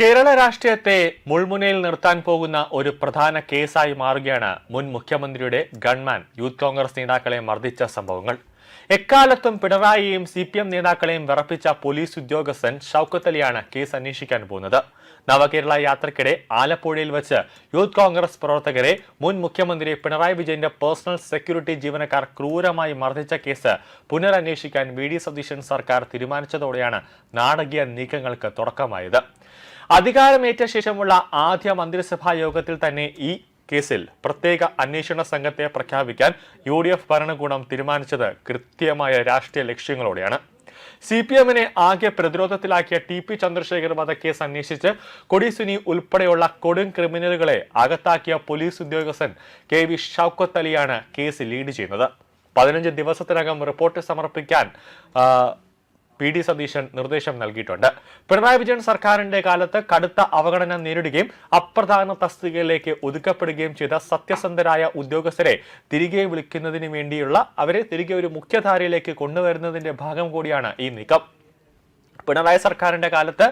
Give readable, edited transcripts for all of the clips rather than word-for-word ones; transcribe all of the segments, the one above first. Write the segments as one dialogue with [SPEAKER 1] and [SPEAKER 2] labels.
[SPEAKER 1] കേരള രാഷ്ട്രീയത്തെ മുൾമുനയിൽ നിർത്താൻ പോകുന്ന ഒരു പ്രധാന കേസായി മാറുകയാണ് മുൻ മുഖ്യമന്ത്രിയുടെ ഗൺമാൻ യൂത്ത് കോൺഗ്രസ് നേതാക്കളെ മർദ്ദിച്ച സംഭവങ്ങൾ. എക്കാലത്തും പിണറായിയെയും CPM നേതാക്കളെയും വിറപ്പിച്ച പോലീസ് ഉദ്യോഗസ്ഥൻ ഷൗക്കത്ത് അലിയാണ് കേസ് അന്വേഷിക്കാൻ പോകുന്നത്. നവകേരള യാത്രയ്ക്കിടെ ആലപ്പുഴയിൽ വെച്ച് യൂത്ത് കോൺഗ്രസ് പ്രവർത്തകരെ മുൻ മുഖ്യമന്ത്രി പിണറായി വിജയന്റെ പേഴ്സണൽ സെക്യൂരിറ്റി ജീവനക്കാർ ക്രൂരമായി മർദ്ദിച്ച കേസ് പുനരന്വേഷിക്കാൻ VD സതീശൻ സർക്കാർ തീരുമാനിച്ചതോടെയാണ് നാടകീയ നീക്കങ്ങൾക്ക് തുടക്കമായത്. അധികാരമേറ്റ ശേഷമുള്ള ആദ്യ മന്ത്രിസഭാ യോഗത്തിൽ തന്നെ ഈ കേസിൽ പ്രത്യേക അന്വേഷണ സംഘത്തെ പ്രഖ്യാപിക്കാൻ UDF ഭരണകൂടം തീരുമാനിച്ചത് കൃത്യമായ രാഷ്ട്രീയ ലക്ഷ്യങ്ങളോടെയാണ്. CPM-നെ ആകെ പ്രതിരോധത്തിലാക്കിയ TP ചന്ദ്രശേഖർ വധക്കേസ് അന്വേഷിച്ച് കൊടിസുനി ഉൾപ്പെടെയുള്ള കൊടും ക്രിമിനലുകളെ അകത്താക്കിയ പോലീസ് ഉദ്യോഗസ്ഥൻ KV ഷൗക്കത്ത് അലിയാണ് കേസ് ലീഡ് ചെയ്യുന്നത്. 15 ദിവസത്തിനകം റിപ്പോർട്ട് സമർപ്പിക്കാൻ VD സതീശൻ നിർദ്ദേശം നൽകിയിട്ടുണ്ട്. പിണറായി വിജയൻ സർക്കാരിന്റെ കാലത്ത് കടുത്ത അവഗണന നേരിടുകയും അപ്രധാന തസ്തികയിലേക്ക് ഒതുക്കപ്പെടുകയും ചെയ്ത സത്യസന്ധരായ ഉദ്യോഗസ്ഥരെ തിരികെ വിളിക്കുന്നതിന് വേണ്ടിയുള്ള അവരെ തിരികെ ഒരു മുഖ്യധാരയിലേക്ക് കൊണ്ടുവരുന്നതിന്റെ ഭാഗം കൂടിയാണ് ഈ നീക്കം. പിണറായി സർക്കാരിന്റെ കാലത്ത്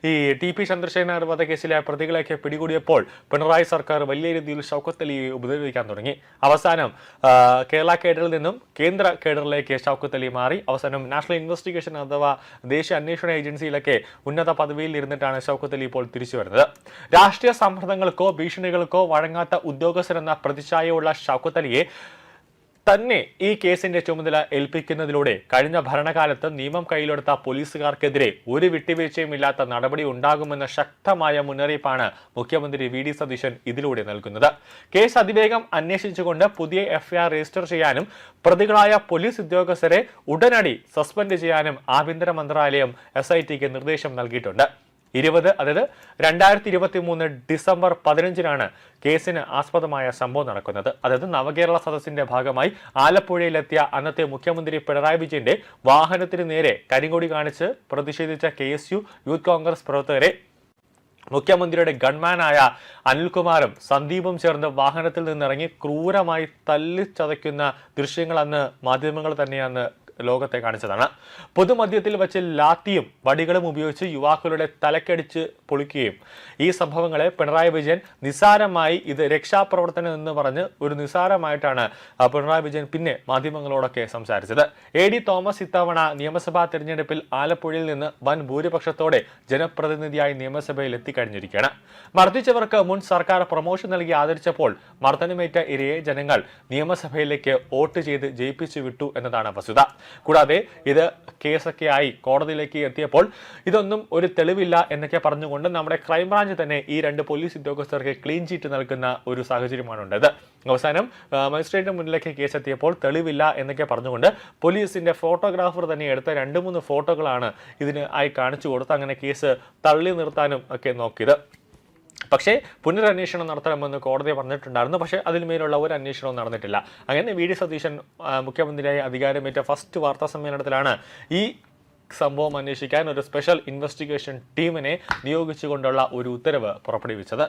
[SPEAKER 1] ഈ TP ചന്ദ്രശേഖർ വധക്കേസിലെ പ്രതികളെയൊക്കെ പിടികൂടിയപ്പോൾ പിണറായി സർക്കാർ വലിയ രീതിയിൽ ഷൗക്കത്ത് അലിയെ ഉപദ്രവിക്കാൻ തുടങ്ങി. അവസാനം കേരള കേഡറിൽ നിന്നും കേന്ദ്ര കേഡറിലേക്ക് ഷൗക്കത്ത് അലി മാറി. അവസാനം നാഷണൽ ഇൻവെസ്റ്റിഗേഷൻ അഥവാ ദേശീയ അന്വേഷണ ഏജൻസിയിലൊക്കെ ഉന്നത പദവിയിൽ ഇരുന്നിട്ടാണ് ഷൗക്കത്ത് അലി ഇപ്പോൾ തിരിച്ചു വരുന്നത്. രാഷ്ട്രീയ സമ്മർദ്ദങ്ങൾക്കോ ഭീഷണികൾക്കോ വഴങ്ങാത്ത ഉദ്യോഗസ്ഥരെന്ന പ്രതിച്ഛായയുള്ള ഷൗക്കത്ത് അലിയെ തന്നെ ഈ കേസിന്റെ ചുമതല ഏൽപ്പിക്കുന്നതിലൂടെ കഴിഞ്ഞ ഭരണകാലത്ത് നിയമം കയ്യിലെടുത്ത പോലീസുകാർക്കെതിരെ ഒരു വിട്ടുവീഴ്ചയും ഇല്ലാത്ത നടപടി ഉണ്ടാകുമെന്ന ശക്തമായ മുന്നറിയിപ്പാണ് മുഖ്യമന്ത്രി VD സതീശൻ ഇതിലൂടെ നൽകുന്നത്. കേസ് അതിവേഗം അന്വേഷിച്ചുകൊണ്ട് പുതിയ FIR രജിസ്റ്റർ ചെയ്യാനും പ്രതികളായ പോലീസ് ഉദ്യോഗസ്ഥരെ ഉടനടി സസ്പെൻഡ് ചെയ്യാനും ആഭ്യന്തര മന്ത്രാലയം SITക്ക് നിർദ്ദേശം നൽകിയിട്ടുണ്ട്. 2023 ഡിസംബർ 15-നാണ് കേസിന് ആസ്പദമായ സംഭവം നടക്കുന്നത്. അതായത് നവകേരള സദസ്സിന്റെ ഭാഗമായി ആലപ്പുഴയിലെത്തിയ അന്നത്തെ മുഖ്യമന്ത്രി പിണറായി വിജയന്റെ വാഹനത്തിന് നേരെ കരിങ്കൊടി കാണിച്ച് പ്രതിഷേധിച്ച KSU യൂത്ത് കോൺഗ്രസ് പ്രവർത്തകരെ മുഖ്യമന്ത്രിയുടെ ഗൺമാനായ അനിൽകുമാറും സന്ദീപും ചേർന്ന് വാഹനത്തിൽ നിന്നിറങ്ങി ക്രൂരമായി തല്ലിച്ചതയ്ക്കുന്ന ദൃശ്യങ്ങൾ അന്ന് മാധ്യമങ്ങൾ തന്നെയാണ് ലോകത്തെ കാണിച്ചതാണ്. പൊതുമധ്യത്തിൽ വെച്ച് ലാത്തിയും വടികളും ഉപയോഗിച്ച് യുവാക്കളുടെ തലക്കടിച്ച് പൊളിക്കുകയും ഈ സംഭവങ്ങളെ പിണറായി വിജയൻ നിസാരമായി ഇത് രക്ഷാപ്രവർത്തനം എന്ന് പറഞ്ഞ് ഒരു നിസാരമായിട്ടാണ് പിണറായി വിജയൻ പിന്നെ മാധ്യമങ്ങളോടൊക്കെ സംസാരിച്ചത്. AD തോമസ് ഇത്തവണ നിയമസഭാ തെരഞ്ഞെടുപ്പിൽ ആലപ്പുഴയിൽ നിന്ന് വൻ ഭൂരിപക്ഷത്തോടെ ജനപ്രതിനിധിയായി നിയമസഭയിൽ എത്തിക്കഴിഞ്ഞിരിക്കുകയാണ്. മർദ്ദിച്ചവർക്ക് മുൻ സർക്കാർ പ്രൊമോഷൻ നൽകി ആദരിച്ചപ്പോൾ മർദ്ദനമേറ്റ ഇരയെ ജനങ്ങൾ നിയമസഭയിലേക്ക് വോട്ട് ചെയ്ത് ജയിപ്പിച്ചു വിട്ടു എന്നതാണ് വസ്തുത. കൂടാതെ ഇത് കേസൊക്കെ ആയി കോടതിയിലേക്ക് എത്തിയപ്പോൾ ഇതൊന്നും ഒരു തെളിവില്ല എന്നൊക്കെ പറഞ്ഞുകൊണ്ട് നമ്മുടെ ക്രൈംബ്രാഞ്ച് തന്നെ ഈ 2 പോലീസ് ഉദ്യോഗസ്ഥർക്ക് ക്ലീൻ ചീറ്റ് നൽകുന്ന ഒരു സാഹചര്യമാണ് ഉണ്ടായത്. അവസാനം മജിസ്ട്രേറ്റിന് മുന്നിലേക്ക് കേസ് എത്തിയപ്പോൾ തെളിവില്ല എന്നൊക്കെ പറഞ്ഞുകൊണ്ട് പോലീസിന്റെ ഫോട്ടോഗ്രാഫർ തന്നെ എടുത്ത 2-3 ഫോട്ടോകളാണ് ഇതിന് ആയി കാണിച്ചു കൊടുത്ത് അങ്ങനെ കേസ് തള്ളി നിർത്താനും ഒക്കെ നോക്കിയത്. പക്ഷേ പുനരന്വേഷണം നടത്തണമെന്ന് കോടതി പറഞ്ഞിട്ടുണ്ടായിരുന്നു. പക്ഷേ അതിന്മേലുള്ള ഒരു അന്വേഷണവും നടന്നിട്ടില്ല. അങ്ങനെ VD സതീശൻ മുഖ്യമന്ത്രിയായി അധികാരമേറ്റ ഫസ്റ്റ് വാർത്താ സമ്മേളനത്തിലാണ് ഈ സംഭവം അന്വേഷിക്കാൻ ഒരു സ്പെഷ്യൽ ഇൻവെസ്റ്റിഗേഷൻ ടീമിനെ നിയോഗിച്ചുകൊണ്ടുള്ള ഒരു ഉത്തരവ് പുറപ്പെടുവിച്ചത്.